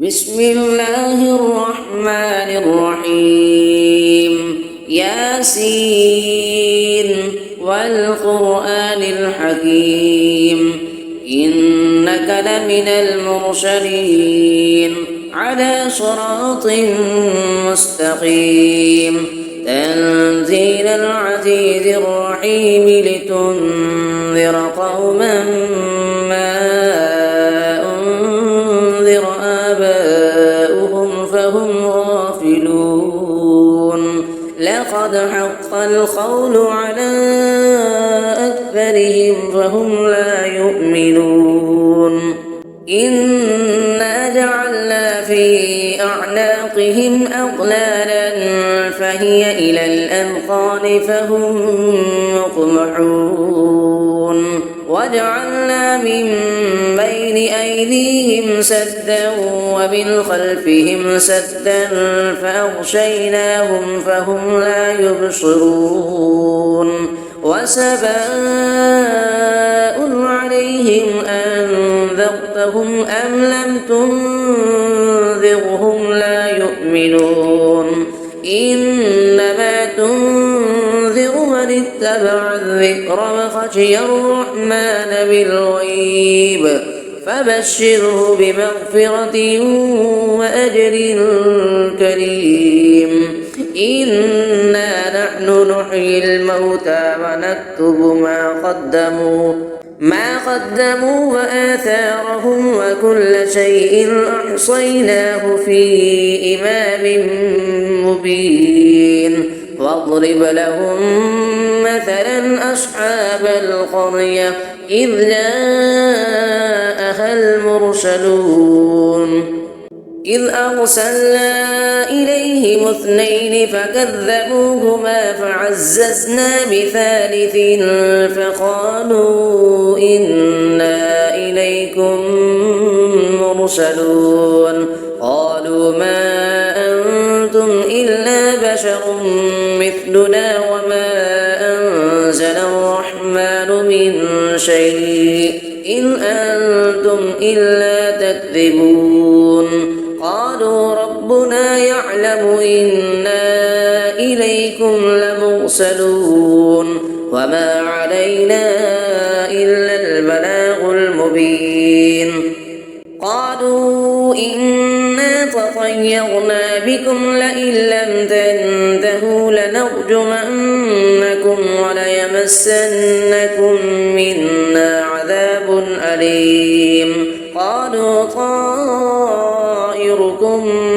بسم الله الرحمن الرحيم ياسين والقرآن الحكيم إنك لمن المرسلين على صراط مستقيم تنزيل العزيز الرحيم لتنذر قوما ما أنذر آباؤهم فهم غافلون لقد حق القول على أكثرهم فهم لا يؤمنون إنا جعلنا في أعناقهم أغلالا فهي إلى الأذقان فهم مقمحون وجعلنا من بين أيديهم سدا ومن خلفهم سدا فأغشيناهم فهم لا يبصرون وسواء عليهم أنذرتهم أم لم تنذرهم لا يؤمنون إنما تنذر من اتبع الذكر وخشي الرحمن بالغيب فبشره بمغفرة وأجر كريم إنا نحن نحيي الموتى ونكتب ما قدموا وآثارهم وكل شيء أحصيناه في إمام مبين واضرب لهم مثلا أصحاب القرية إذ جاءها المرسلون إذ أرسلنا إليهم اثنين فكذبوهما فعززنا بثالث فقالوا إنا إليكم مرسلون قالوا ما أنتم إلا بشر مثلنا وما أنزل الرحمن من شيء إن أنتم إلا تكذبون قالوا ربنا يعلم إنا إليكم لمرسلون وما علينا إلا البلاغ المبين قالوا إنا تطيرنا بكم لئن لم تنتهوا لنرجمنكم وليمسنكم منا عذاب أليم قالوا طائركم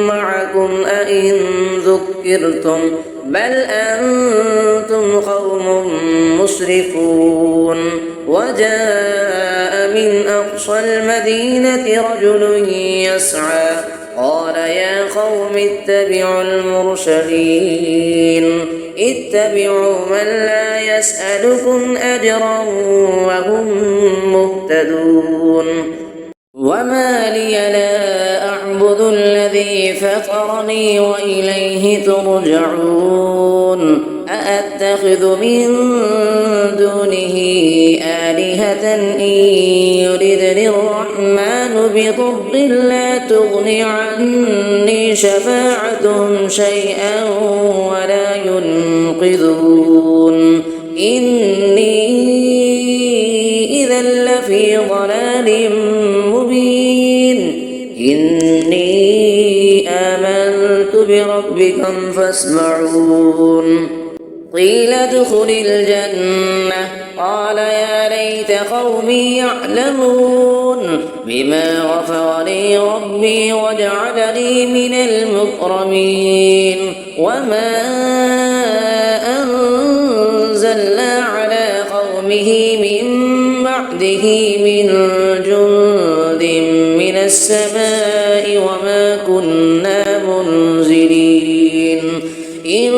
معكم أئن ذكرتم بل أنتم قوم مسرفون وجاء من أقصى المدينة رجل يسعى قال يا قوم اتبعوا المرسلين اتبعوا من لا يسألكم أجرا وهم مهتدون وما لي لا أعبد الذي فطرني وإليه ترجعون أأتخذ من دونه آلهة إن يردني الرحمن بضر لا تغني عني شفاعتهم شيئا ولا ينقذون إني إذا لفي ضلال مبين إني آمنت بربكم فاسمعون قيل ادخل الجنة قال يا ليت قومي يعلمون بما غفر لي ربي وجعلني من المكرمين وما أنزلنا على قومه من بعده من جند من السماء وما كنا منزلين إن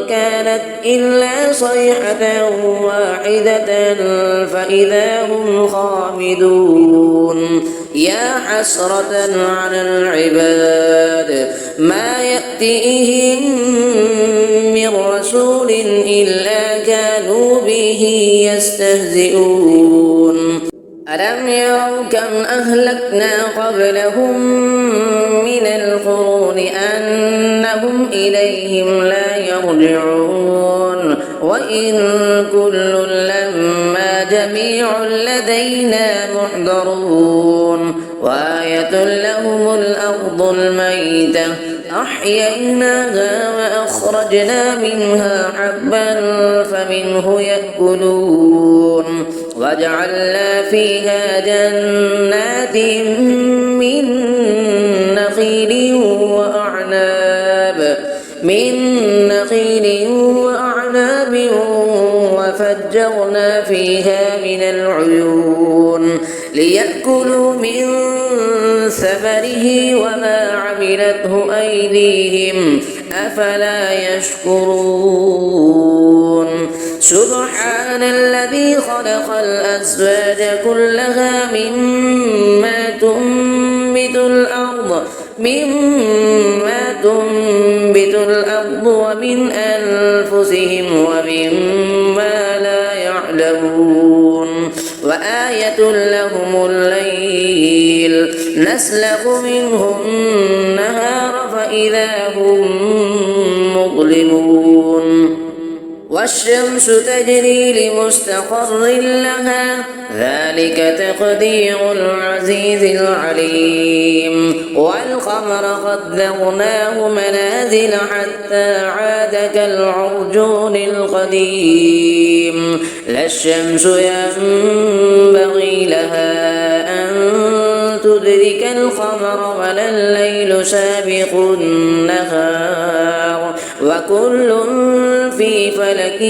كانت إلا صيحة واحدة فإذا هم خامدون يا حسرة على العباد ما يأتيهم من رسول إلا كانوا به يستهزئون ألم يروا كم أهلكنا قبلهم لأنهم إليهم لا يرجعون وإن كل لما جميع لدينا محضرون وآية لهم الأرض الميتة أحييناها وأخرجنا منها حبا فمنه يأكلون وجعلنا فيها جنات من نخيل وأعناب وفجرنا فيها من العيون ليأكلوا من ثمره وما عملته أيديهم أفلا يشكرون سبحان الذي خلق الأزواج كلها مما تنبت الأرض ومن أنفسهم ومما لا يعلمون وآية لهم الليل نسلخ منه النهار فإذا هم مظلمون والشمس تجري لمستقر لها ذلك تقدير العزيز العليم والقمر قدرناه منازل حتى عاد كالعرجون القديم لا الشمس ينبغي لها أن تدرك القمر ولا الليل سابق النهار وكل في فلك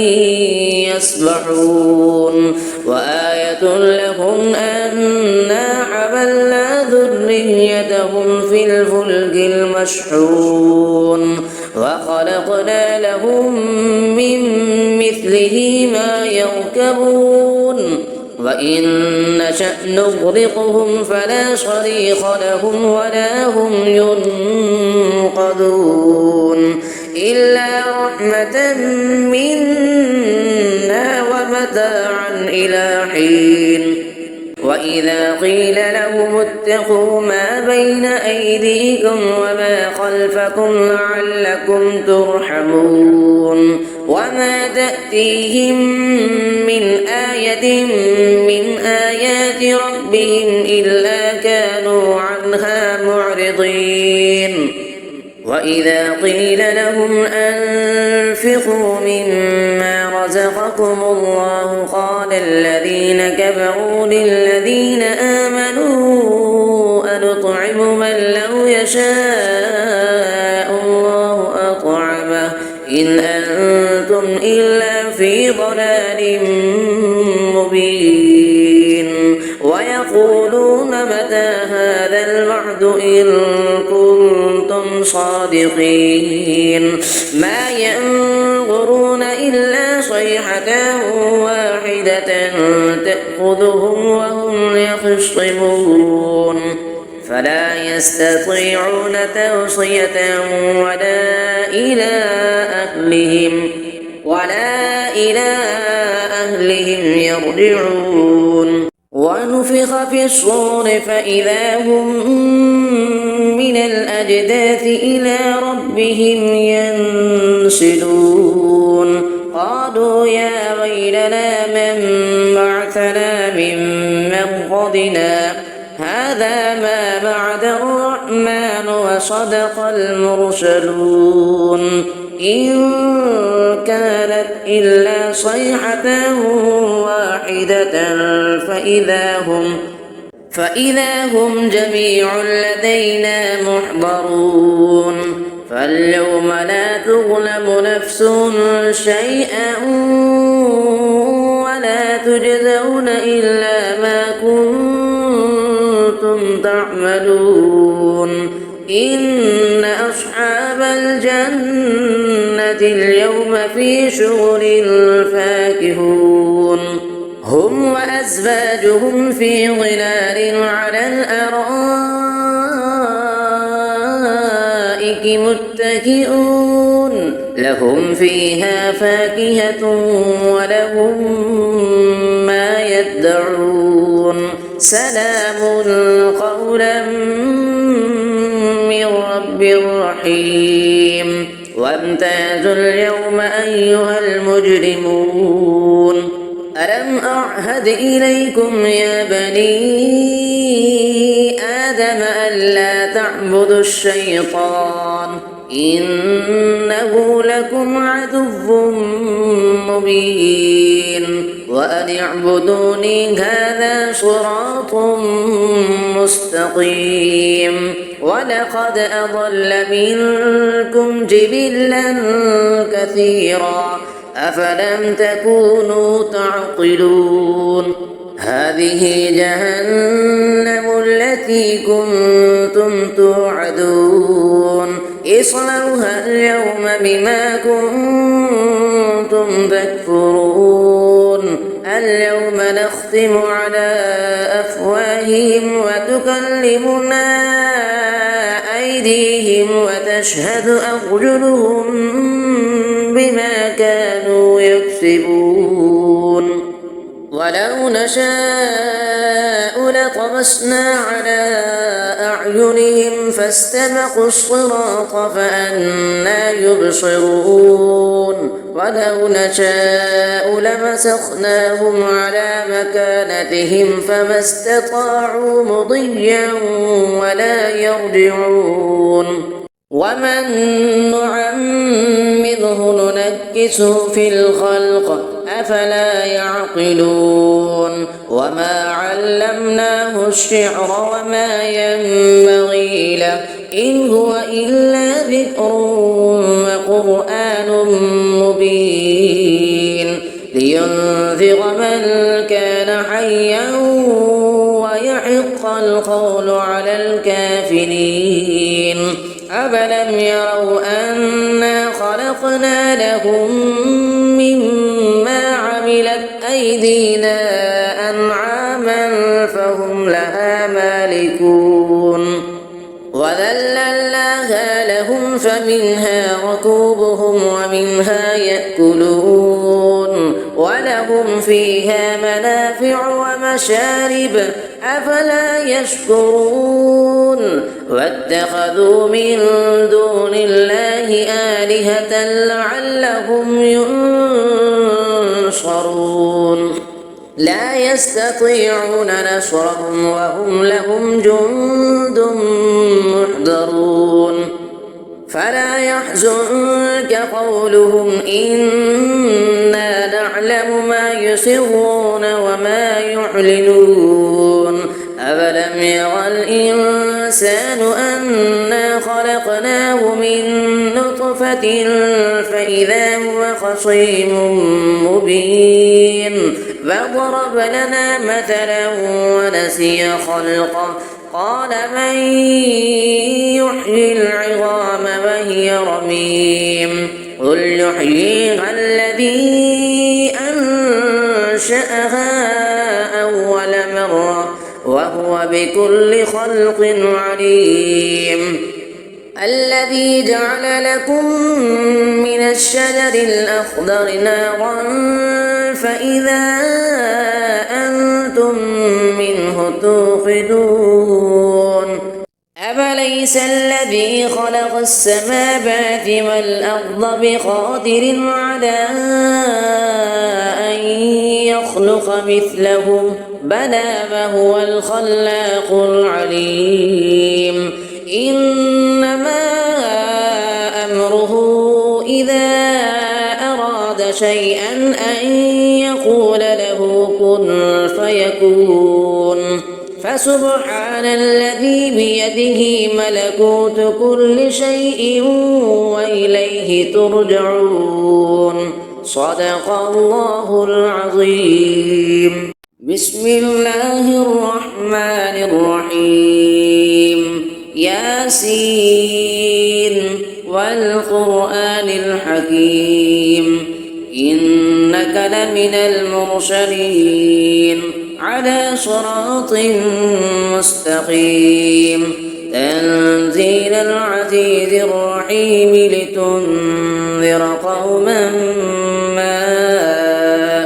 يسبحون وآية لهم أنا حملنا ذريتهم في الفلك المشحون وخلقنا لهم من مثله ما يركبون وإن نشأ نغرقهم فلا صريخ لهم ولا هم ينقذون إلا رحمة منا ومتاعا إلى حين وإذا قيل لهم اتقوا ما بين أيديكم وما خلفكم لعلكم ترحمون وما تأتيهم من آية من آيات ربهم إلا كانوا عنها معرضين وإذا قيل لهم أنفقوا مما رزقكم الله قال الذين كفروا للذين آمنوا أنطعم من لو يشاء الله أطعمه إن أنتم إلا في ضلال مبين ويقولون متى هذا الوعد إن كنتم صادقين ما ينظرون إلا صيحة واحدة تأخذهم وهم يخصمون فلا يستطيعون توصية ولا إلى أهلهم يرجعون ونفخ في الصور فإذا هم من الأجداث إلى ربهم ينسلون قالوا يا ويلنا من بعثنا من مرقدنا هذا ما بعد الرحمن وصدق المرسلون إن كانت إلا صيحة واحدة فإذا هم جميع لدينا محضرون فاليوم لا تظلم نفس شيئا ولا تجزون إلا ما كنتم تعملون إن أصحاب الجنة اليوم في شغل فاكهون هم وأزواجهم في ظلال على الأرائك متكئون لهم فيها فاكهة ولهم ما يدعون سلام قولا من رب الرحيم وامتازوا اليوم أيها المجرمون ألم أعهد إليكم يا بني آدم ألا تعبدوا الشيطان إنه لكم عدو مبين وأن اعبدوني هذا صراط مستقيم ولقد أضل منكم جبلا كثيرا أفلم تكونوا تعقلون هذه جهنم التي كنتم توعدون اصلوها اليوم بما كنتم تكفرون اليوم نختم على أفواههم وتكلمنا أيديهم وتشهد أرجلهم بما كانوا يكسبون ولو نشاء لطمسنا على أعينهم فاستبقوا الصراط فأنى يبصرون ولو نشاء لمسخناهم على مكانتهم فما استطاعوا مضيا ولا يرجعون ومن نعمره ننكسه في الخلق أفلا يعقلون وما علمناه الشعر وما ينبغي له إن هو إلا ذكر وقرآن مبين لينذر من كان حيا ويحق القول على الكافرين أفلم يروا أنا خلقنا لهم مما عملت أيدينا أنعاما فهم لها مالكون وذللناها لهم فمنها ركوبهم ومنها يأكلون ولهم فيها منافع ومشارب أفلا يشكرون واتخذوا من دون الله آلهة لعلهم ينصرون لا يستطيعون نصرهم وهم لهم جند محضرون فلا يحزنك قولهم إنا نعلم ما يسرون وما يعلنون أفلم يرى الإنسان أنا خلقناه من نطفة فإذا هو خصيم مبين فضرب لنا مثلا ونسي خلقه قال من يحيي العظام وهي رميم قل يحييها الذي أنشأها أول مرة وهو بكل خلق عليم الذي جعل لكم من الشجر الأخضر نارا فإذا أنتم منه توقدون أفليس الذي خلق السماوات والأرض بقادر على أن يخلق مثلهم بلى وهو الخلاق العليم إنما أمره إذا أراد شيئا أن يقول له كن فيكون فسبحان الذي بيده ملكوت كل شيء وإليه ترجعون صدق الله العظيم بسم الله الرحمن الرحيم ياسين والقرآن الحكيم إنك لمن المرسلين على صراط مستقيم تنزيل العزيز الرحيم لتنذر قوما ما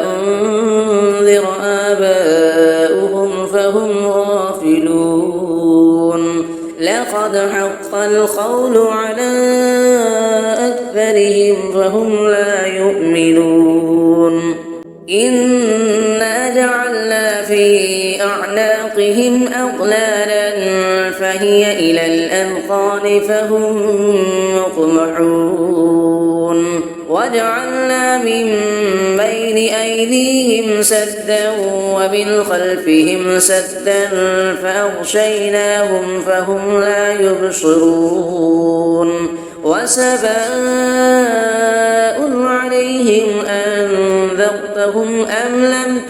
أنذر آباؤهم فهم غافلون لقد حق وحق القول على أكثرهم فهم لا يؤمنون إنا جعلنا في أعناقهم أغلالا فهي إلى الأذقان فهم مقمحون وجعلنا من بين أيديهم سدا ومن خلفهم سدا فأغشيناهم فهم لا يبصرون وسواء عليهم أنذرتهم أم لم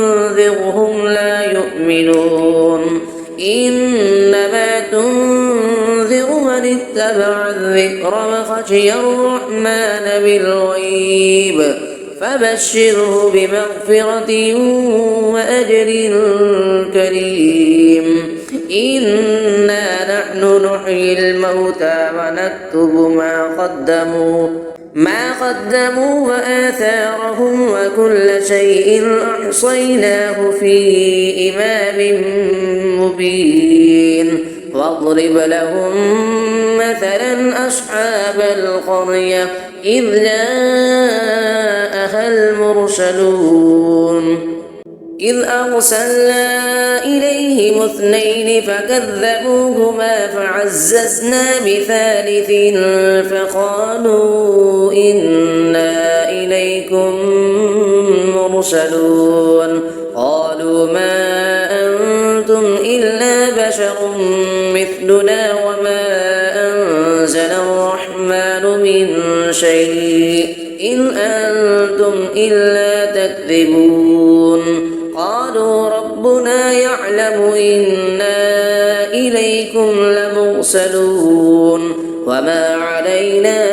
تنذرهم لا يؤمنون إنما تنذر من اتبع الذكر وخشي الرحمن بالغيب فبشره بمغفرة وأجر كريم إنا نحن نحيي الموتى ونكتب ما قدموا وآثارهم وكل شيء أحصيناه في إمام مبين واضرب لهم مثلا أصحاب القرية إذ جاءها المرسلون إذ أرسلنا إليهم 2 فكذبوهما فعززنا بثالث فقالوا إنا إليكم مرسلون قالوا ما أنتم إلا بشر مثلنا وما أنزل الرحمن من شيء إن أنتم إلا تكذبون قالوا ربنا يعلم إنا إليكم لمرسلون وما علينا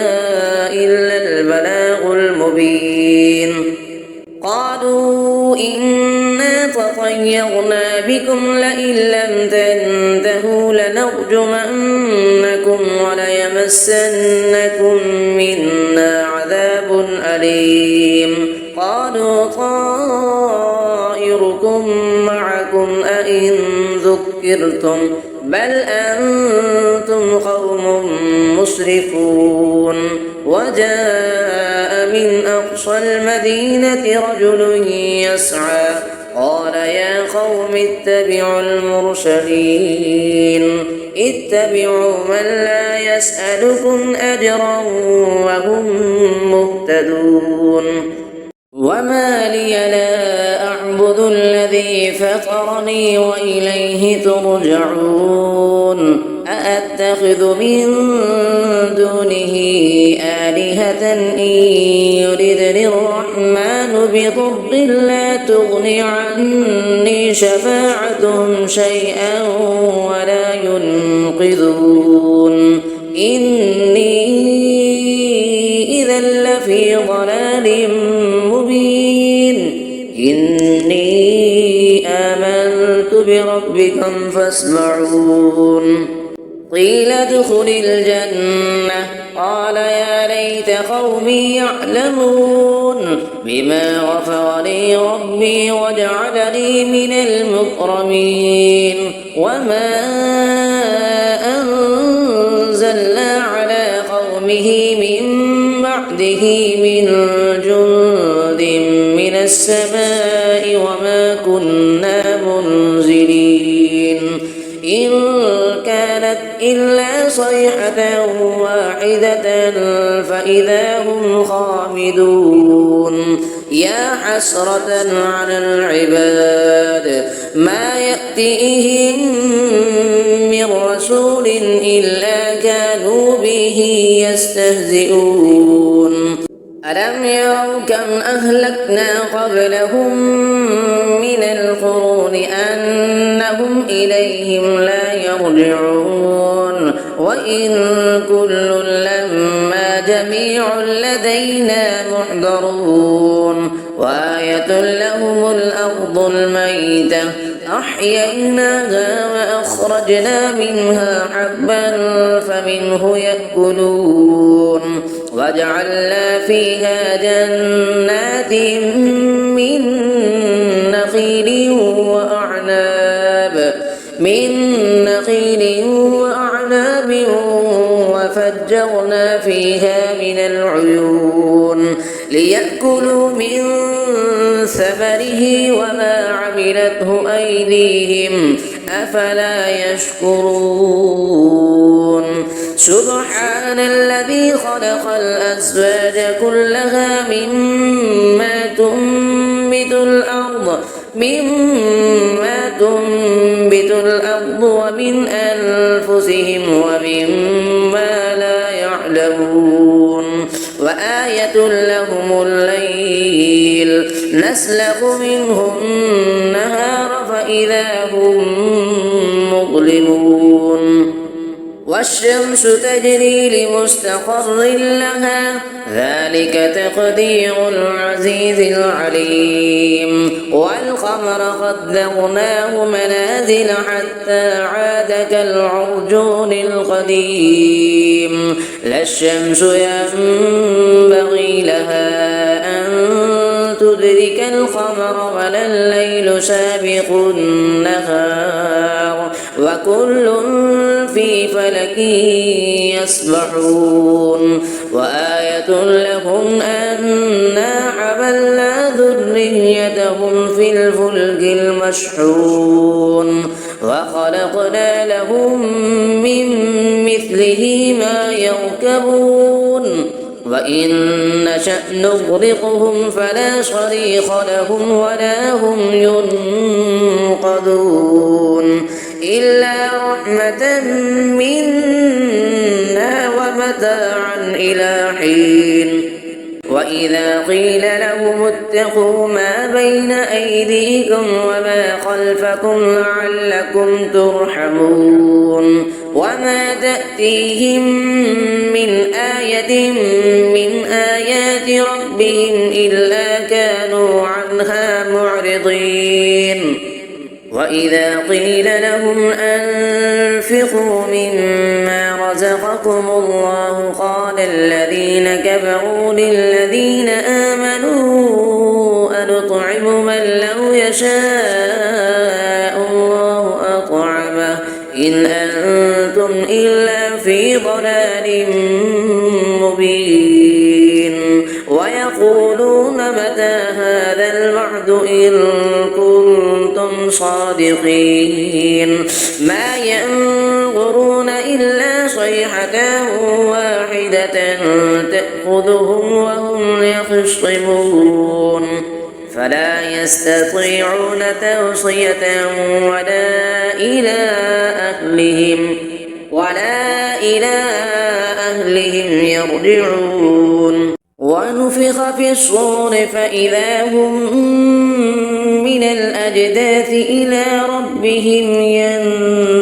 إلا البلاغ المبين قالوا إنا تطيرنا بكم لئن لم تنتهوا لنرجمنكم وليمسنكم منا عذاب أليم قالوا طائركم معكم أئن ذكرتم بل أنتم قوم مسرفون وجاء من أقصى المدينة رجل يسعى قال يا قوم اتبعوا المرسلين اتبعوا من لا يسألكم أجرا وهم مهتدون وما لي لا أعبد الذي فطرني وإليه ترجعون أأتخذ من دونه آلهة إن يردني الرحمن بضر لا تغني عني شفاعتهم شيئا ولا ينقذون إني إذا لفي ضلال مبين إني آمنت بربكم فاسمعون قيل ادخل الجنة قال يا ليت قومي يعلمون بما غفر لي ربي وجعلني من المكرمين وما أنزلنا على قومه من بعده من جند من السماء وما كنا منزلين إن كانت إلا صيحة واحدة فإذا هم خامدون يا حسرة على العباد ما يأتيهم من رسول إلا كانوا به يستهزئون ألم يروا كم أهلكنا قبلهم من القرون أنهم إليهم لا يرجعون وإن كل لما جميع لدينا محضرون وآية لهم الأرض الميتة أحييناها وأخرجنا منها حبا فمنه يأكلون وجعلنا فيها جنات من نخيل وأعناب وفجرنا فيها من العيون ليأكلوا من ثمره وما عملته أيديهم أفلا يشكرون سبحان الذي خلق الأزواج كلها مما تنبت الأرض ومن أنفسهم ومما لا يعلمون وآية لهم الليل نسلخ منه النهار فإذا هم مظلمون والشمس تجري لمستقر لها ذلك تقدير العزيز العليم والقمر قدرناه منازل حتى عاد كالعرجون القديم لا الشمس ينبغي لها أن تدرك القمر ولا الليل سابق النهار وكل في فلك يسبحون وآية لهم أنا حملنا ذريتهم في الفلك المشحون وخلقنا لهم من مثله ما يركبون وإن نشأ نغرقهم فلا صريخ لهم ولا هم ينقذون إلا رحمة منا ومتاعا إلى حين وإذا قيل لهم اتقوا ما بين أيديكم وما خلفكم لعلكم ترحمون وما تأتيهم من آية من آيات ربهم إلا كانوا عنها معرضين وإذا قيل لهم أنفقوا مما رزقكم الله قال الذين كفروا للذين آمنوا أنطعم من لو يشاء الله أطعمه إن أنتم إلا في ضلال مبين ويقولون متى هذا الوعد إن كنتم صادقين ما ينظرون إلا صيحة واحدة تأخذهم وهم يخصمون فلا يستطيعون توصية ولا إلى أهلهم يرجعون ونفخ في الصور فإذا هم من الأجداث إلى ربهم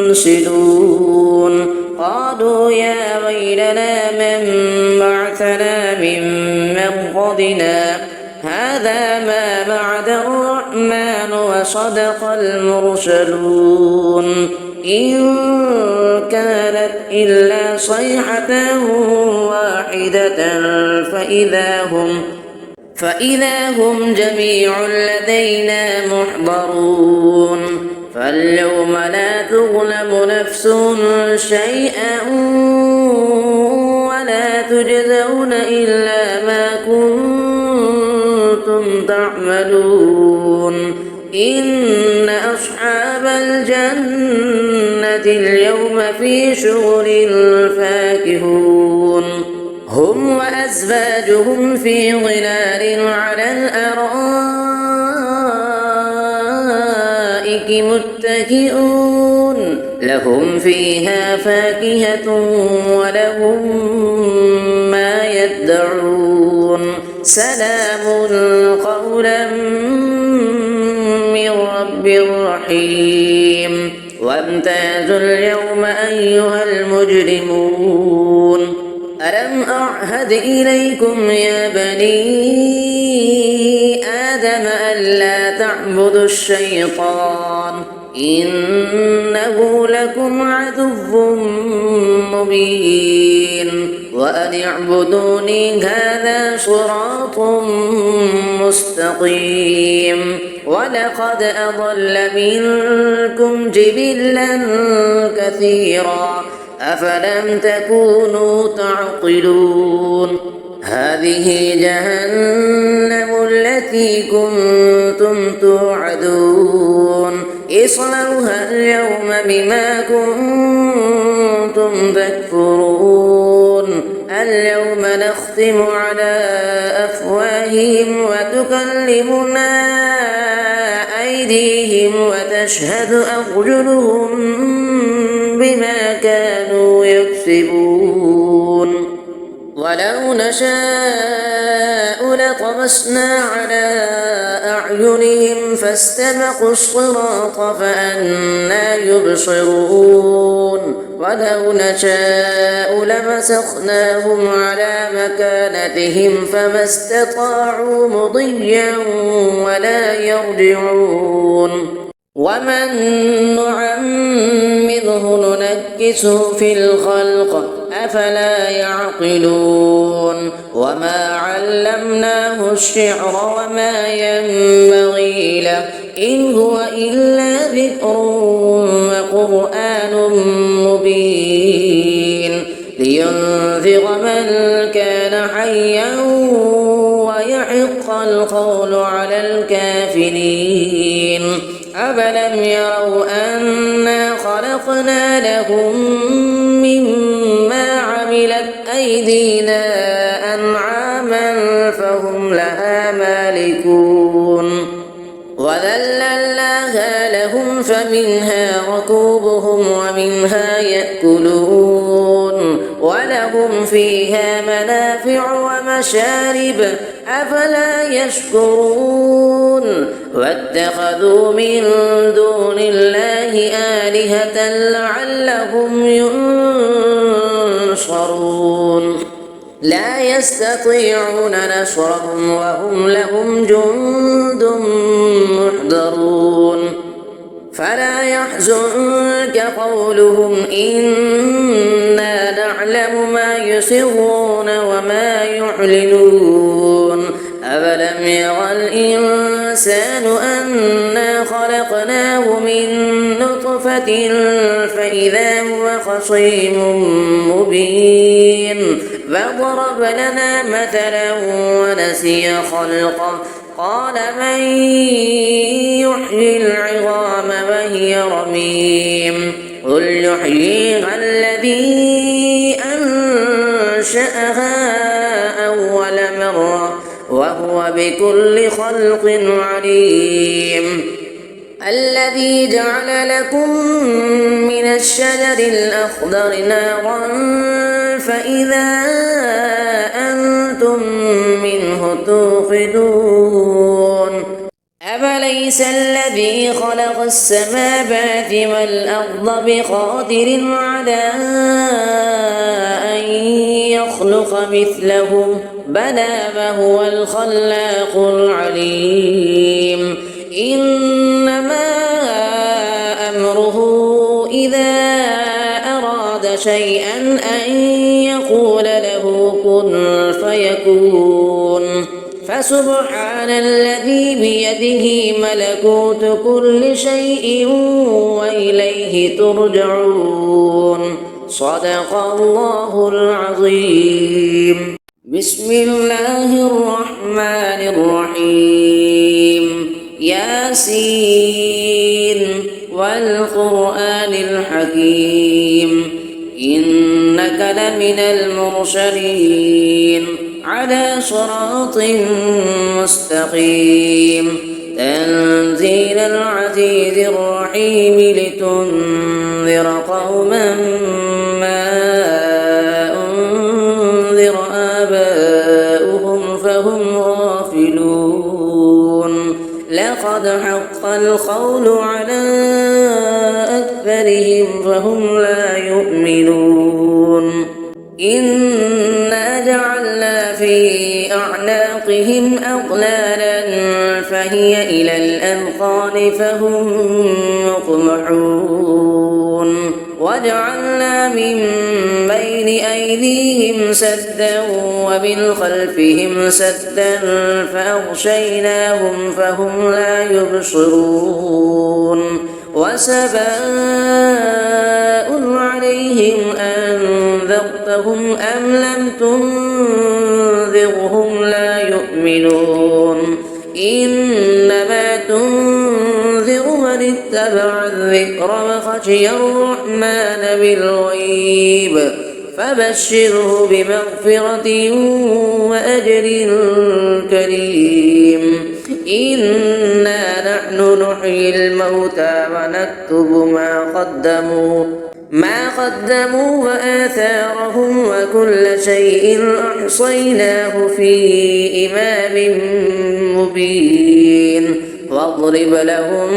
ينسلون قالوا يا ويلنا من بعثنا من مرقدنا هذا ما بعد الرحمن وصدق المرسلون إن كانت إلا صيحة واحدة فإذا هم جميع لدينا محضرون فاليوم لا تظلم نفس شيئا ولا تجزون إلا ما كنتم تعملون إن أصحاب الجنة اليوم في شغل فاكهون هم وأزواجهم في ظلال على الأرائك متكئون لهم فيها فاكهة ولهم ما يدعون سلام قولا من رب رحيم وامتازوا اليوم أيها المجرمون ألم أعهد إليكم يا بني آدم ألا تعبدوا الشيطان إنه لكم عدو مبين وأن اعبدوني هذا صراط مستقيم ولقد أضل منكم جبلا كثيرا أفلم تكونوا تعقلون هذه جهنم التي كنتم توعدون اصلوها اليوم بما كنتم تكفرون اليوم نختم على أفواههم وتكلمنا أيديهم وتشهد أرجلهم بما كانوا يكسبون ولو نشاء لطمسنا على أعينهم فاستبقوا الصراط فأنى يبصرون ولو نشاء لمسخناهم على مكانتهم فما استطاعوا مضيا ولا يرجعون ومن نعمره ننكسه في الخلق أفلا يعقلون وما علمناه الشعر وما ينبغي له إن هو إلا ذكر وقرآن مبين لينذر من كان حيا ويحق القول على الكافرين أفلم يروا أنا خلقنا لهم مما عملت أيدينا أنعاما فهم لها مالكون وذللناها لهم فمنها ركوبهم ومنها يأكلون ولهم فيها منافع ومشارب أفلا يشكرون واتخذوا من دون الله آلهة لعلهم ينصرون لا يستطيعون نصرهم وهم لهم جند محضرون فلا يحزنك قولهم إنا نعلم ما يسرون وما يعلنون أفلم يرى الإنسان أنا خلقناه من نطفة فإذا هو خصيم مبين فضرب لنا مثلا ونسي خلقه قال من يحيي العظام وهي رميم قل يحييها الذي أنشأها أول مرة وهو بكل خلق عليم الذي جعل لكم من الشجر الأخضر نارا فإذا أنتم منه توقدون أفليس الذي خلق السماوات والأرض بقادر على أن يخلق مثلهم بلى وهو الخلاق العليم إنما أمره إذا أراد شيئا أن يقول له كن فيكون فسبحان الذي بيده ملكوت كل شيء وإليه ترجعون صدق الله العظيم بسم الله الرحمن الرحيم ياسين والقرآن الحكيم إنك لمن المرسلين على صراط مستقيم تنزيل العزيز الرحيم لتنذر قوما ما أنذر آباؤهم فهم غافلون لقد حق القول على أكثرهم فهم لا يؤمنون إنا جعلنا في أعناقهم أغلالا فهي إلى الأذقان فهم مقمحون وجعلنا من بين أيديهم سدا ومن خلفهم سدا فأغشيناهم فهم لا يبصرون وسواء عليهم أنذرتهم أم لم تنذرهم لا يؤمنون إنما تنذر من اتبع الذكر وخشي الرحمن بالغيب فبشره بمغفرة وأجر كريم إنا نحن نحيي الموتى ونكتب ما قدموا وآثارهم وكل شيء أحصيناه في إمام مبين واضرب لهم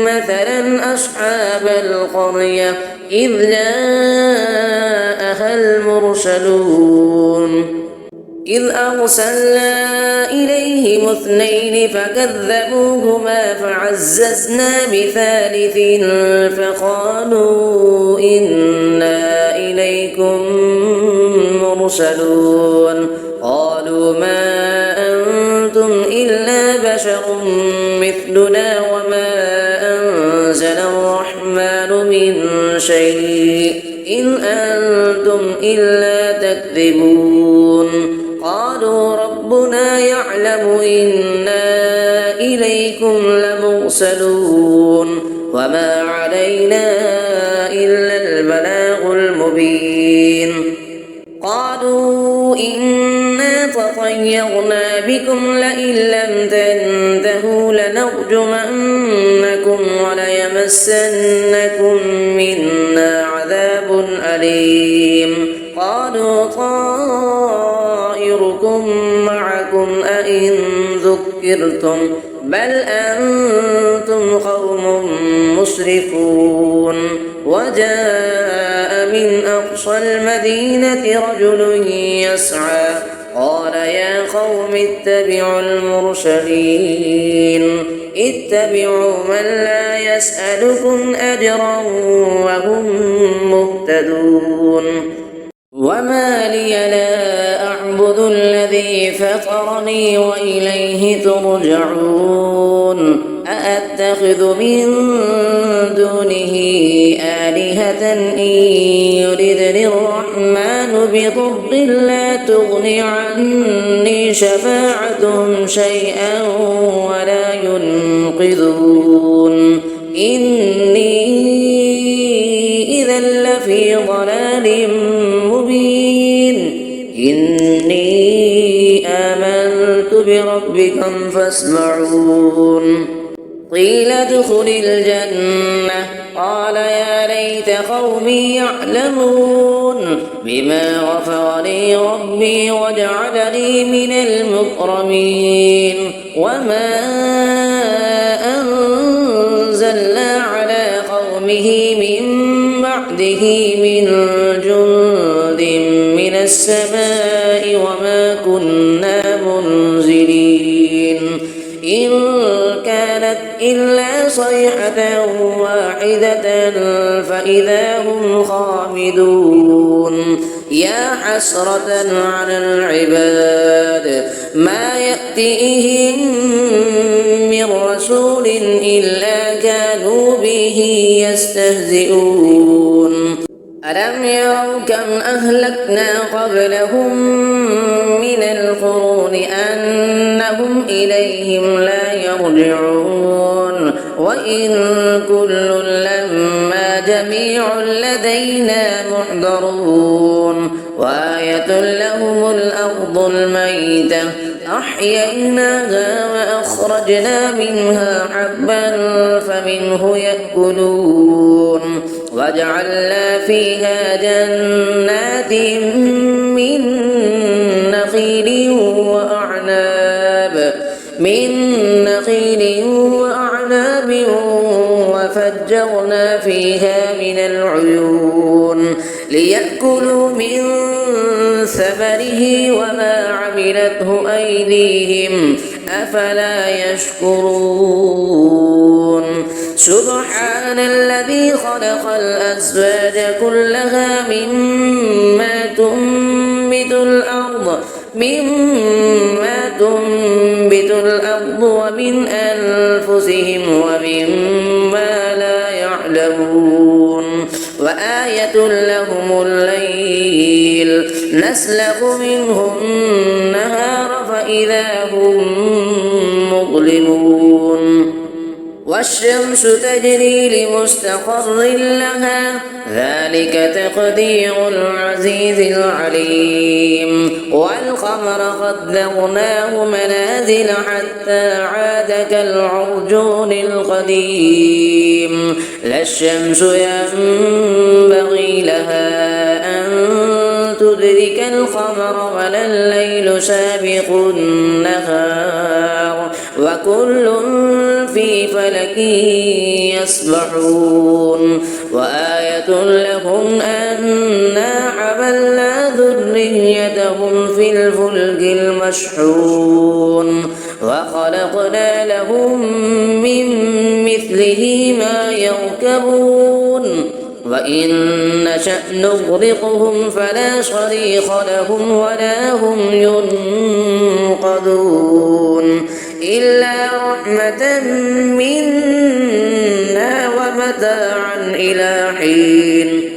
مثلا أصحاب القرية إذ جاءها المرسلون إذ أرسلنا إليهم 2 فكذبوهما فعززنا بثالث فقالوا إنا إليكم مرسلون قالوا ما أنتم إلا بشر مثلنا وما أنزل الرحمن من شيء إن أنتم إلا تكذبون قالوا ربنا يعلم إنا إليكم لمرسلون وما علينا إلا البلاغ المبين قالوا إنا تطيرنا بكم لئن لم تنتهوا لنرجمنكم وليمسنكم منا عذاب أليم قالوا طائركم معكم أئن ذكرتم بل أنتم قوم مسرفون وجاء من أقصى المدينة رجل يسعى قال يا قوم اتبعوا المرسلين اتبعوا من لا يسألكم أجرا وهم مهتدون وما لي لا أعبد الذي فطرني وإليه ترجعون أأتخذ من دونه آلهة إن يردني الرحمن بضر لا تغن عني شفاعتهم شيئا ولا ينقذون إني إذا لفي ضلال مبين إني آمنت بربكم فاسمعون قيل ادخل الجنة قال يا ليت قومي يعلمون بما غفر لي ربي وجعلني من المكرمين وما أنزلنا على قومه من بعده من جند من السماء وما كنا منزلين إن كانت إلا صيحة واحدة فإذا هم خامدون يا حسرة على العباد ما يأتيهم من رسول إلا كانوا به يستهزئون ألم يروا كم أهلكنا قبلهم من القرون أنهم إليهم لا يرجعون وإن كل لما جميع لدينا محضرون وآية لهم الأرض الميتة أحييناها وأخرجنا منها حبا فمنه يأكلون وجعلنا فيها جنات من نخيل وأعناب وفجرنا فيها من العيون ليأكلوا من ثمره وما عملته أيديهم أفلا يشكرون سبحان الذي خلق الأزواج كلها مما تنبت الأرض ومن أنفسهم ومما لا يعلمون وآية لهم الليل نسلخ منه النهار فإذا هم مظلمون والشمس تجري لمستقر لها ذلك تقدير العزيز العليم والقمر قدرناه منازل حتى عاد كالعرجون القديم لا الشمس ينبغي لها أن تدرك القمر ولا الليل سابق النهار وكل في فلك يسبحون وآية لهم أنا حملنا ذريتهم في الفلك المشحون وخلقنا لهم من مثله ما يركبون وإن نشأ نغرقهم فلا صريخ لهم ولا هم ينقذون إلا رحمة منا ومتاعا إلى حين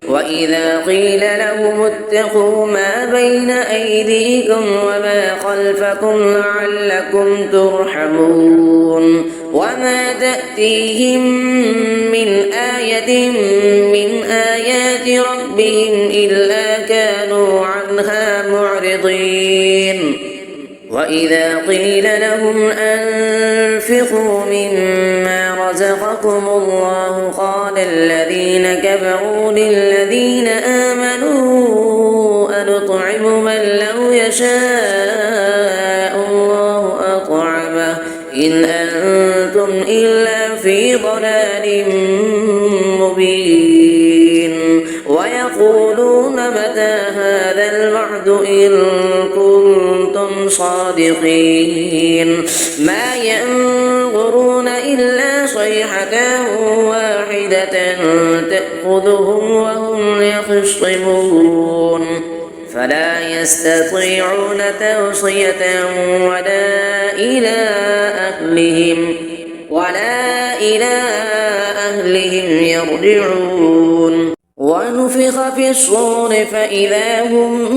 وإذا قيل لهم اتقوا ما بين أيديكم وما خلفكم لعلكم ترحمون وما تأتيهم من آية من آيات ربهم إلا كانوا عنها معرضين وإذا قيل لهم أنفقوا مما رزقكم الله قال الذين كفروا للذين آمنوا أنطعم من لو يشاء الله أطعمه إن أنتم إلا في ضلال مبين ويقولون متى هذا الوعد إن كنتم صادقين ما ينظرون إلا صيحة واحدة تأخذهم وهم يخصمون فلا يستطيعون توصية ولا إلى أهلهم يرجعون ونفخ في الصور فإذا هم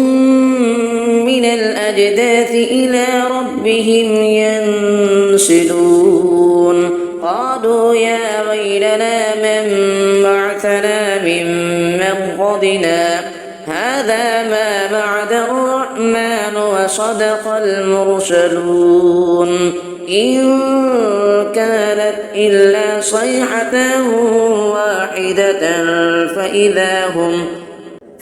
من الأجداث إلى ربهم ينسلون قالوا يا ويلنا من بعثنا من مرقدنا هذا ما بعد الرحمن وصدق المرسلون إن كانت إلا صيحة واحدة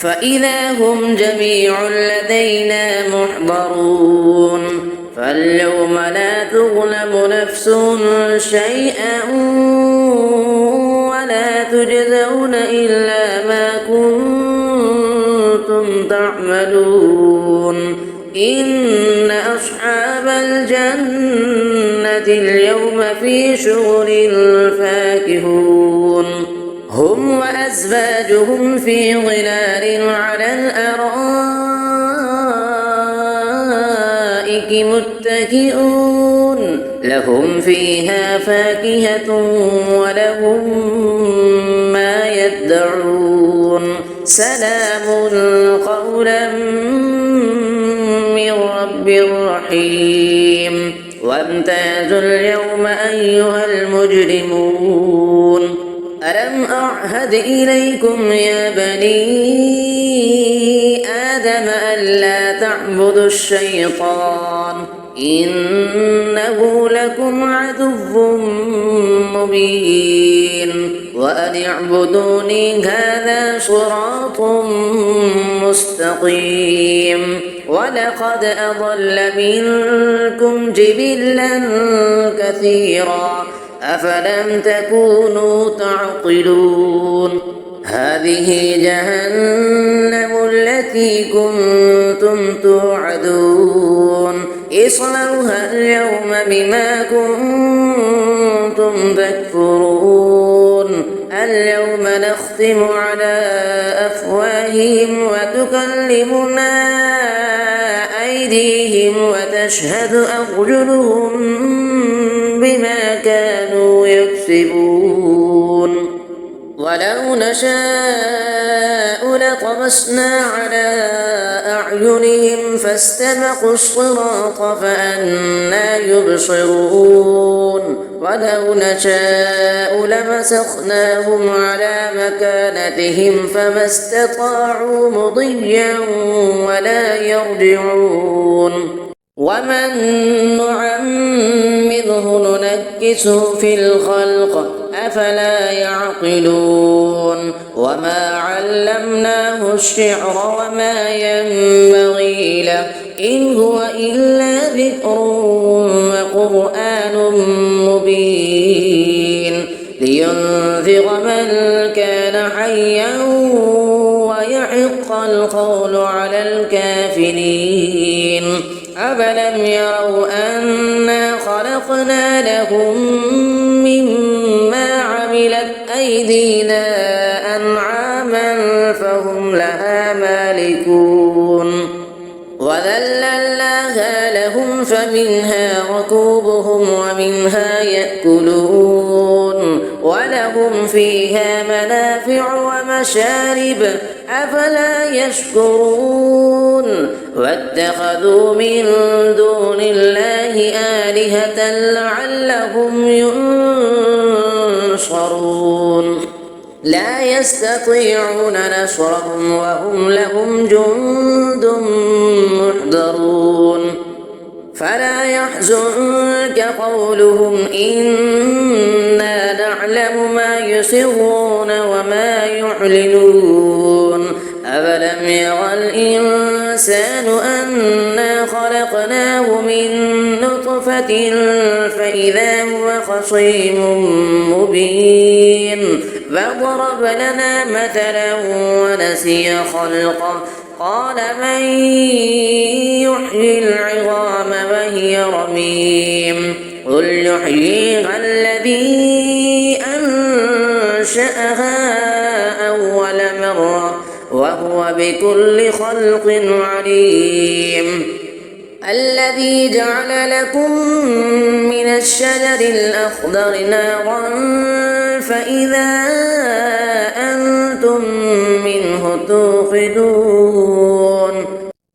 فإذا هم جميع لدينا محضرون فاليوم لا تظلم نفس شيئا ولا تجزون إلا ما كنتم تعملون إن أصحاب الجنة اليوم في شغل فاكهون هم وأزواجهم في ظلال على الأرائك متكئون لهم فيها فاكهة ولهم ما يدعون سلام قولا من رب رحيم وامتازوا اليوم أيها المجرمون ألم أعهد إليكم يا بني آدم ألا تعبدوا الشيطان إنه لكم عدو مبين وأن اعبدوني هذا صراط مستقيم ولقد أضل منكم جبلا كثيرا أفلم تكونوا تعقلون هذه جهنم التي كنتم توعدون اصلوها اليوم بما كنتم تكفرون اليوم نختم على أفواههم وتكلمنا أيديهم وتشهد أرجلهم بما كانوا يكسبون ولو نشاء لطمسنا على أعينهم فاستبقوا الصراط فأنى يبصرون ولو نشاء لمسخناهم على مكانتهم فما استطاعوا مضيا ولا يرجعون ومن نعمره ننكسه في الخلق أفلا يعقلون وما علمناه الشعر وما ينبغي له إن هو إلا ذكر وقرآن مبين لينذر من كان حيا ويحق القول على الكافرين أفلم يروا أنا خلقنا لهم مما عملت أيدينا أنعاما فهم لها مالكون وذللناها لهم فمنها ركوبهم ومنها يأكلون ولهم فيها منافع ومشارب أفلا يشكرون واتخذوا من دون الله آلهة لعلهم ينصرون لا يستطيعون نصرهم وهم لهم جند محضرون فلا يحزنك قولهم إنا نعلم ما يسرون وما يعلنون أفلم يرى الإنسان أنا خلقناه من نطفة فإذا هو خصيم مبين فضرب لنا مثلا ونسي خلقه قال من يحيي العظام وهي رميم قل يحييها الذي أنشأها أول مرة وهو بكل خلق عليم الذي جعل لكم من الشجر الأخضر نارا فإذا أنتم منه توقدون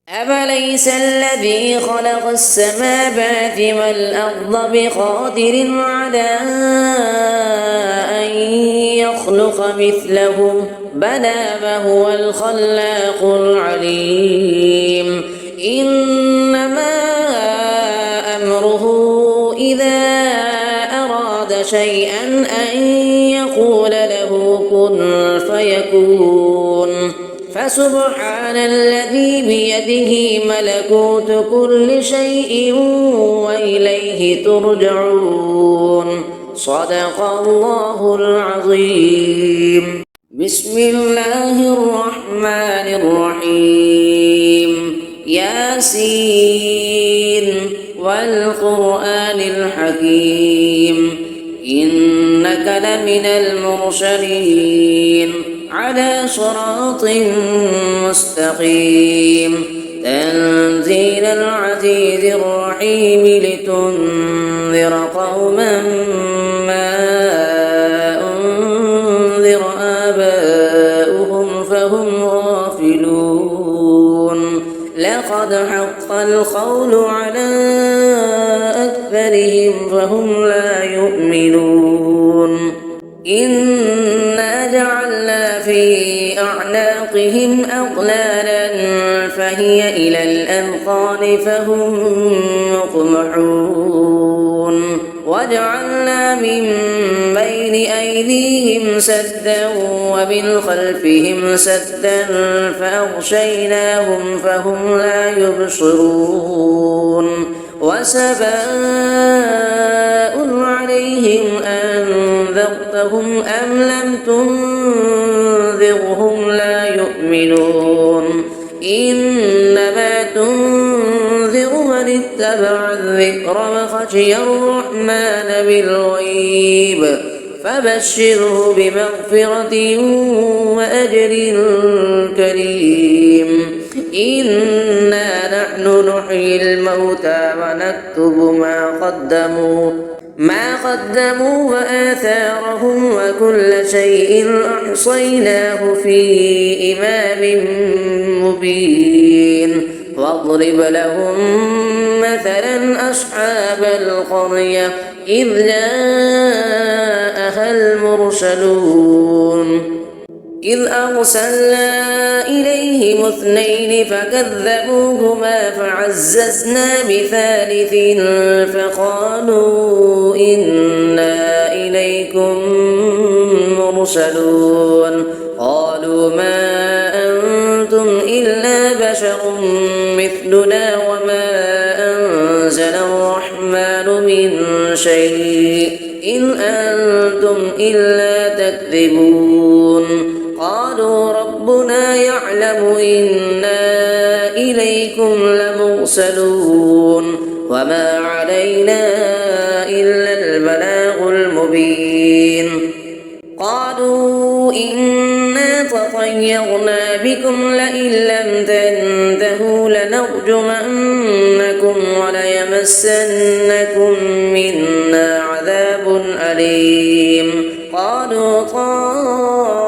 أفليس الذي خلق السماوات والأرض بقادر على أن يخلق مثلهم بلى وهو الخلاق العليم إنما أمره إذا أراد شيئا أن يقول له كن فيكون فسبحان الذي بيده ملكوت كل شيء وإليه ترجعون صدق الله العظيم بسم الله الرحمن الرحيم ياسين والقرآن الحكيم إنك لمن المرسلين على صراط مستقيم تنزيل العزيز الرحيم لتنذر قوما ما أنذر آباؤهم فهم غافلون لقد حق القول على أكثرهم فهم لا يؤمنون إنا جعلنا في أعناقهم أغلالا فهي إلى الأذقان فهم مقمحون وجعلنا من بين أيديهم سدا ومن خلفهم سدا فأغشيناهم فهم لا يبصرون وسواء عليهم أنذرتهم أم لم تنذرهم لا يؤمنون إنما تنذر من اتبع الذكر وخشي الرحمن بالغيب فبشره بمغفرة وأجر كريم إنا نحن نحيي الموتى ونكتب ما قدموا ما قدموا وآثارهم وكل شيء أحصيناه في إمام مبين واضرب لهم مثلا أصحاب القرية إذ جاءها المرسلون إذ أرسلنا إليهم اثنين فكذبوهما فعززنا بثالث فقالوا إنا إليكم مرسلون قالوا ما أنتم إلا بشر مثلنا وما أنزل الرحمن من شيء إن أنتم إلا تكذبون قالوا ربنا يعلم إنا إليكم لمرسلون وما علينا إلا البلاغ المبين قالوا إنا تطيرنا بكم لئن لم تنتهوا لنرجمنكم وليمسنكم منا عذاب أليم قالوا طائركم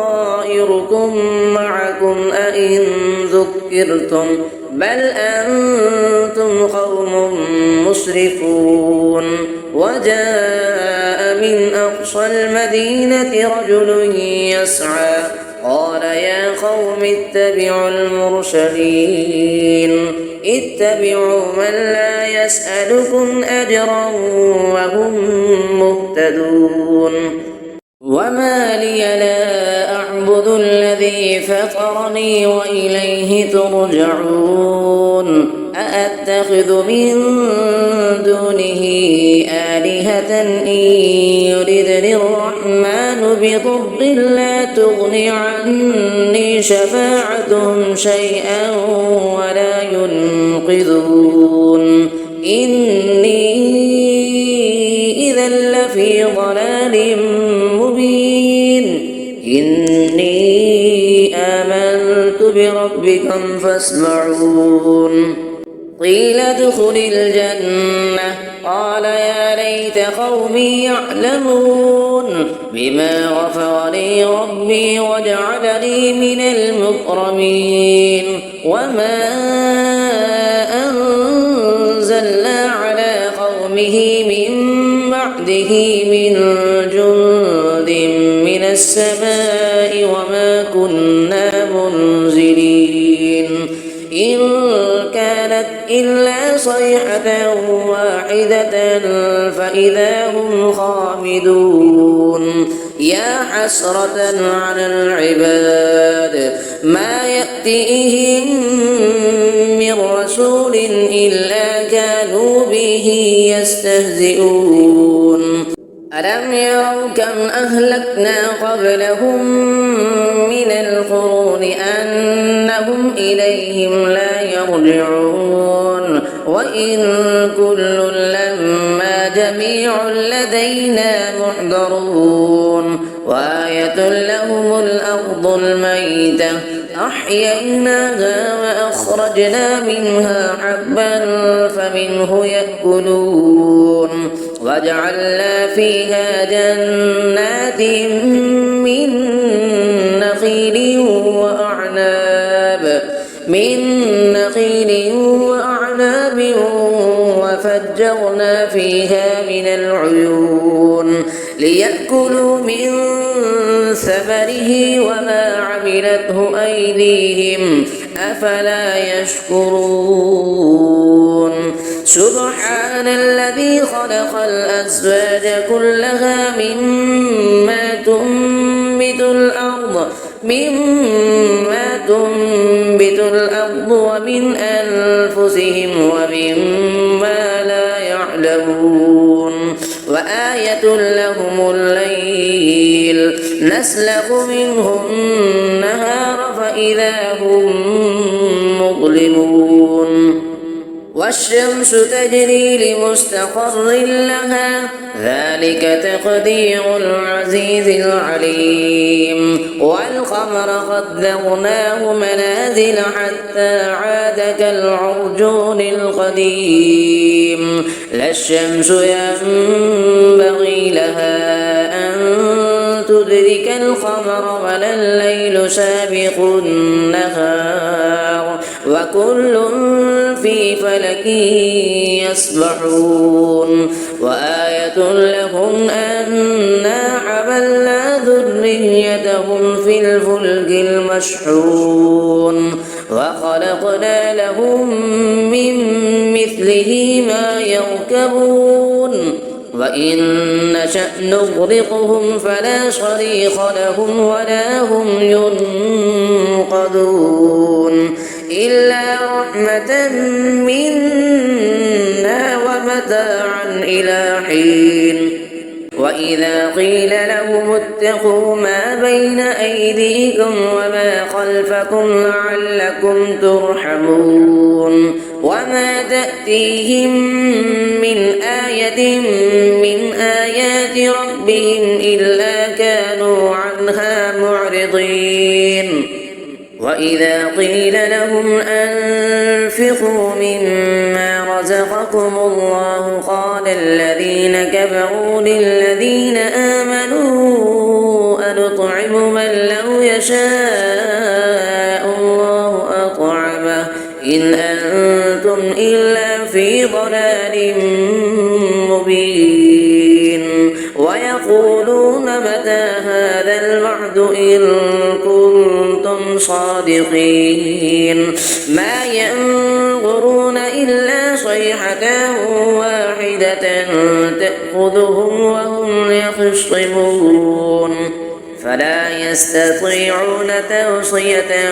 معكم أئن ذكرتم بل أنتم قوم مسرفون وجاء من أقصى المدينة رجل يسعى قال يا قوم اتبعوا المرسلين اتبعوا من لا يسألكم أجرا وهم مهتدون وما لي لا أعبد الذي فطرني وإليه ترجعون أأتخذ من دونه آلهة إن يردني الرحمن بضر لا تغن عني شفاعتهم شيئا ولا ينقذون إني إذا لفي ضلال مبين إني آمنت بربكم فاسمعون قيل ادخل الجنة قال يا ليت قومي يعلمون بما غفر لي ربي وجعلني من المكرمين وما أنزلنا على قومه من بعده من جند من السماء وما كنا منزلين إن كانت إلا صيحة واحدة فإذا هم خامدون يا حسرة على العباد ما يأتيهم من رسول إلا كانوا به يستهزئون ألم يروا كم أهلكنا قبلهم من القرون أنهم إليهم لا يرجعون وإن كل لما جميع لدينا محضرون وآية لهم الأرض الميتة أحييناها وأخرجنا منها حبا فمنه يأكلون وجعلنا فيها جنات من نخيل وأعناب وفجرنا فيها من العيون ليأكلوا من ثمره وما عملته أيديهم أفلا يشكرون سبحان الذي خلق الأزواج كلها مما تنبت الأرض ومن أنفسهم ومما لا يعلمون وآية لهم الليل نسلخ منه النهار فإذا هم مظلمون والشمس تجري لمستقر لها ذلك تقدير العزيز العليم والقمر قدرناه منازل حتى عاد كالعرجون القديم لا الشمس ينبغي لها أن تدرك القمر ولا الليل سابق النهار وكل في فلك يسبحون وآية لهم أنا حملنا ذريتهم في الفلك المشحون وخلقنا لهم من مثله ما يركبون وإن نشأ نغرقهم فلا صريخ لهم ولا هم ينقذون إلا رحمة منا ومتاعا إلى حين وإذا قيل لهم اتقوا ما بين أيديكم وما خلفكم لعلكم ترحمون وما تأتيهم من آية من آيات ربهم إلا كانوا عنها معرضين وإذا قيل لهم أنفقوا مما رزقكم الله قال الذين كفروا للذين آمنوا أنطعم من لو يشاء الله أطعمه إن أنتم إلا في ضلال مبين ويقولون متى هذا الوعد إن كنتم صادقين ما ينظرون إلا صيحة واحدة تأخذهم وهم يخصمون فلا يستطيعون توصية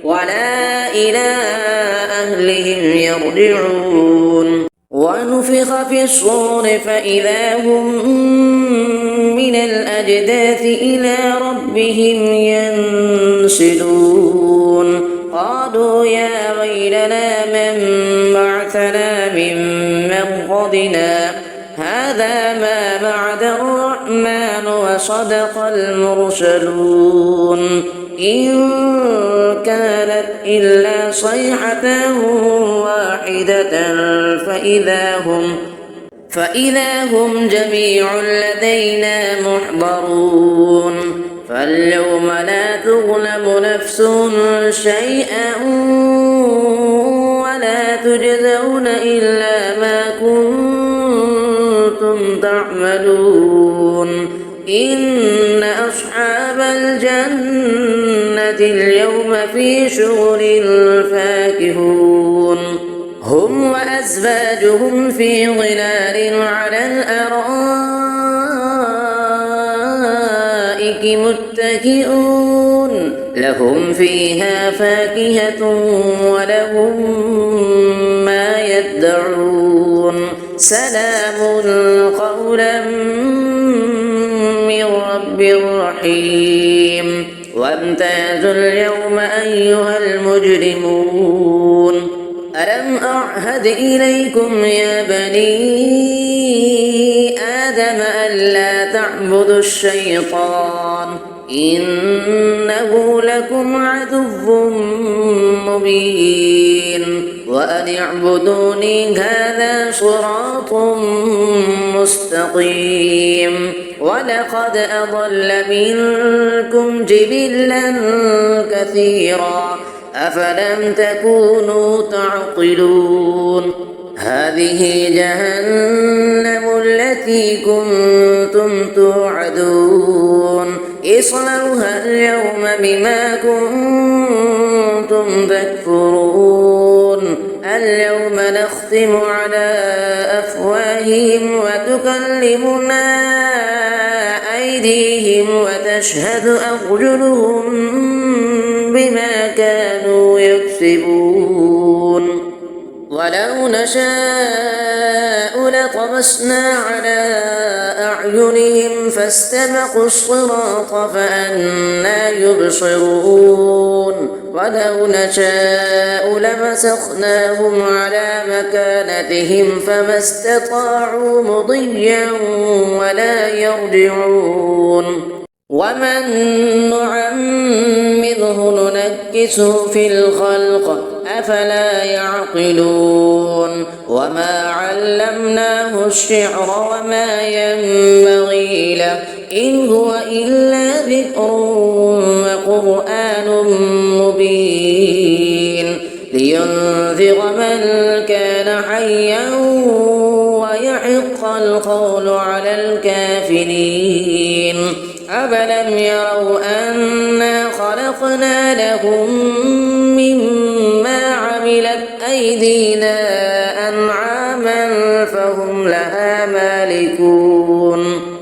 ولا إلى أهلهم يرجعون ونفخ في الصور فإذا هم من الأجداث إلى ربهم ينسلون قالوا يا ويلنا من بعثنا من مرقدنا هذا ما بعد الرحمن وصدق المرسلون إن كانت إلا صيحة واحدة فإذا هم جميع لدينا محضرون فاليوم لا تظلم نفس شيئا ولا تجزون إلا ما كنتم تعملون إن أصحاب الجنة اليوم في شغل فاكهون هم وأزواجهم في ظلال على الأرائك متكئون لهم فيها فاكهة ولهم ما يدعون سلام قولا من رب رحيم وامتازوا اليوم أيها المجرمون ألم أعهد إليكم يا بني آدم ألا تعبدوا الشيطان إنه لكم عدو مبين وأن اعبدوني هذا صراط مستقيم ولقد أضل منكم جبلا كثيرا أفلم تكونوا تعقلون هذه جهنم التي كنتم توعدون اصلوها اليوم بما كنتم تكفرون اليوم نختم على أفواههم وتكلمنا أيديهم وتشهد أرجلهم بما كانوا يكسبون ولو نشاء لطمسنا على أعينهم فاستبقوا الصراط فأنى يبصرون ولو نشاء لمسخناهم على مكانتهم فما استطاعوا مضيا ولا يرجعون ومن نعمره ننكسه في الخلق أفلا يعقلون وما علمناه الشعر وما ينبغي له إن هو إلا ذكر وقرآن مبين لينذر من كان حيا ويحق القول على الكافرين أفلم يروا أنا خلقنا لهم مما عملت أيدينا أنعاما فهم لها مالكون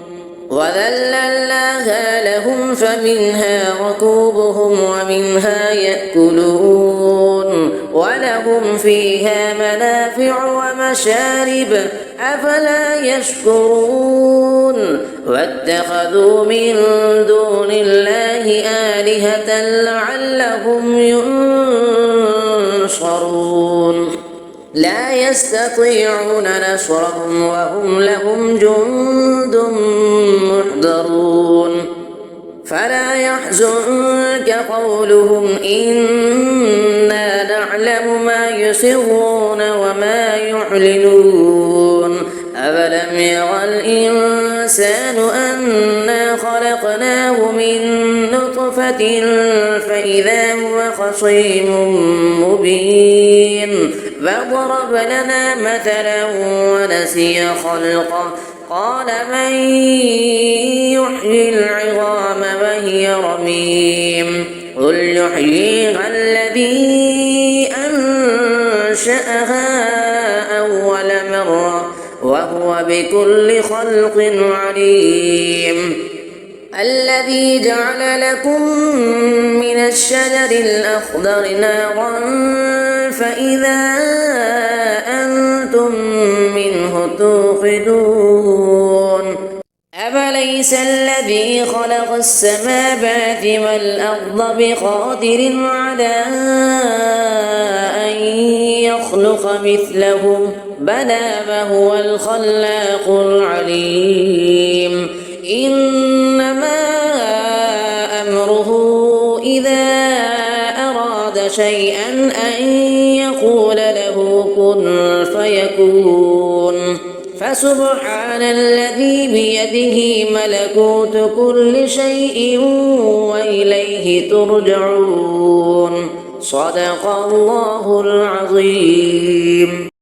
وذللناها لهم فمنها ركوبهم ومنها يأكلون ولهم فيها منافع ومشارب أفلا يشكرون واتخذوا من دون الله آلهة لعلهم ينصرون لا يستطيعون نصرهم وهم لهم جند محضرون فلا يحزنك قولهم إنا نعلم ما يسرون وما يعلنون أفلم يرى الإنسان أنا خلقناه من نطفة فإذا هو خصيم مبين فضرب لنا مثلا ونسي خلقه قال من يحيي العظام وهي رميم قل يحييها الذي أنشأها أول مرة وهو بكل خلق عليم الذي جعل لكم من الشجر الأخضر نارا فإذا أنتم منه توقدون أفليس الذي خلق السماوات والأرض بقادر على أن يخلق مثلهم بلى وهو الخلاق العليم إنما أمره إذا أراد شيئا أن يقول له كن فيكون فسبحان الذي بيده ملكوت كل شيء وإليه ترجعون صدق الله العظيم.